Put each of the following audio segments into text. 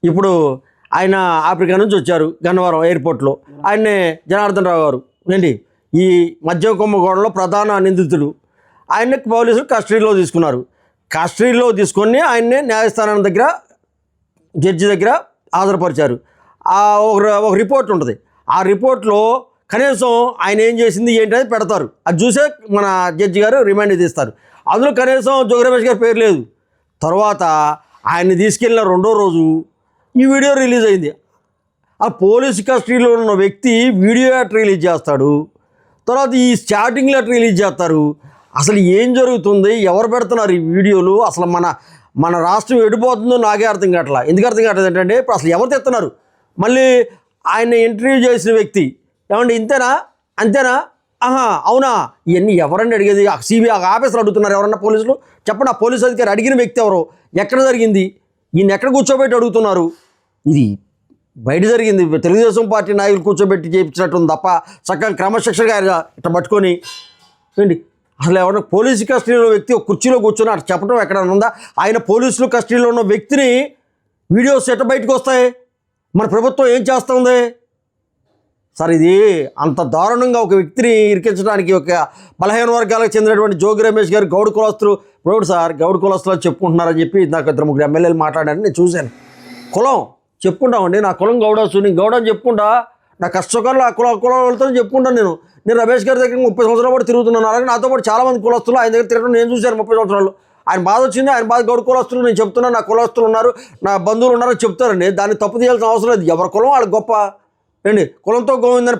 ఇప్పుడు ఆయన ఆఫ్రికా నుంచి వచ్చారు గన్నవరం ఎయిర్పోర్ట్లో. ఆయన్నే జనార్దన్ రావు గారు ఏంటి ఈ మద్యం కుంభకోణంలో ప్రధాన నిందితులు. ఆయన్ని పోలీసులు కస్టడీలో తీసుకున్నారు. కస్టడీలో తీసుకొని ఆయన్నే న్యాయస్థానం దగ్గర జడ్జి దగ్గర హాజరుపరిచారు. ఒక రిపోర్ట్ ఉంటుంది. ఆ రిపోర్ట్లో కనీసం ఆయన ఏం చేసింది ఏంటనేది పెడతారు. అది చూసే మన జడ్జి గారు రిమాండ్ తీస్తారు. అందులో కనీసం జోగి రమేష్ గారి పేరు లేదు. తర్వాత ఆయన్ని తీసుకెళ్ళిన రెండో రోజు ఈ వీడియో రిలీజ్ అయింది. ఆ పోలీసు కస్టడీలో ఉన్న వ్యక్తి వీడియో లెటర్ రిలీజ్ చేస్తాడు. తర్వాత ఈ చాటింగ్ లెటర్ రిలీజ్ చేస్తారు. అసలు ఏం జరుగుతుంది, ఎవరు పెడుతున్నారు ఈ వీడియోలు, అసలు మన రాష్ట్రం ఎడిపోతుందో నాకే అర్థం కావట్లా. ఎందుకు అర్థం కావట్లేదు ఏంటంటే ఇప్పుడు అసలు ఎవరు తెస్తున్నారు. మళ్ళీ ఆయన ఇంటర్వ్యూ చేసిన వ్యక్తి ఏమండి ఇంతేనా అంతేనా ఆహా అవునా ఇవన్నీ ఎవరన్నా అడిగేది? సిబిఐ ఆఫీసర్ అడుగుతున్నారు ఎవరన్నా పోలీసులు చెప్పండి. ఆ పోలీసు అధికారి అడిగిన వ్యక్తి ఎవరు, ఎక్కడ జరిగింది, ఈయన ఎక్కడ కూర్చోబెట్టి అడుగుతున్నారు? ఇది బయట జరిగింది. తెలుగుదేశం పార్టీ నాయకులు కూర్చోబెట్టి చేయించినట్టుంది తప్ప చక్కగా క్రమశిక్షణగా ఇట్లా పట్టుకొని ఏంటి అసలు ఎవరైనా పోలీసు కస్టడీలో వ్యక్తి ఒక కుర్చీలో కూర్చొని అట్లా చెప్పడం ఎక్కడైనా ఉందా? ఆయన పోలీసులు కస్టడీలో ఉన్న వ్యక్తిని వీడియోస్ ఎట్ట బయటకు వస్తాయి? మన ప్రభుత్వం ఏం చేస్తుంది సార్? ఇది అంత దారుణంగా ఒక వ్యక్తిని ఇరికించడానికి ఒక బలహీన వర్గాలకు చెందినటువంటి జోగి రమేష్ గారు గౌడ్ కులస్తులు గౌడ్ కులస్తులు చెప్పుకుంటున్నారని చెప్పి నాకు 2-3 ఎమ్మెల్యేలు మాట్లాడారని నేను చూశాను. కులం చెప్పుకుంటామండి, నా కులం గౌడసు, నేను గౌడ అని చెప్పుకుంటా, నా కష్టకాలంలో ఆ కులాలతో చెప్పుకుంటాను. నేను రమేష్ గారి దగ్గర 30 సంవత్సరాలు పాటు తిరుగుతున్నాను. అలాగే నాతో పాటు చాలామంది కులస్తులు ఆయన దగ్గర తిరగడం నేను చూశాను 30 సంవత్సరాలు. ఆయన బాధ వచ్చింది, ఆయన బాధ గౌడ కులస్తులు నేను చెప్తున్నాను, నా కులస్తులు ఉన్నారు, నా బంధువులు ఉన్నారని చెప్తారండి. దాన్ని తప్పు తీయాల్సిన అవసరం లేదు. ఎవరి కులం వాళ్ళకి గొప్ప ఏంటి, కులంతో గోవిందని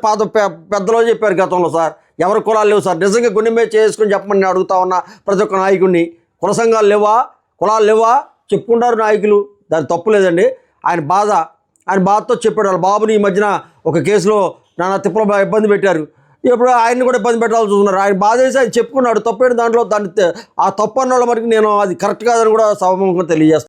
పెద్దలో చెప్పారు గతంలో. సార్ ఎవరి కులాలు లేవు సార్. నిజంగా గుండె చేసుకొని చెప్పమని నేను అడుగుతా ఉన్నా ప్రతి ఒక్క నాయకుడిని. కుల సంఘాలు లేవా, కులాలు లేవా చెప్పుకుంటారు నాయకులు, దాని తప్పు లేదండి. ఆయన బాధతో చెప్పాడు. వాళ్ళ బాబుని ఈ మధ్యన ఒక కేసులో నానా తిప్పలు ఇబ్బంది పెట్టారు. ఇప్పుడు ఆయన్ని కూడా ఇబ్బంది పెట్టాల్సి చూస్తున్నారు. ఆయన బాధ చేసి ఆయన చెప్పుకున్నాడు. తప్పేంటి దాంట్లో, ఆ తప్పు అన్న వాళ్ళ మటుకు నేను అది కరెక్ట్ కాదని కూడా సభముఖంగా తెలియజేస్తాను.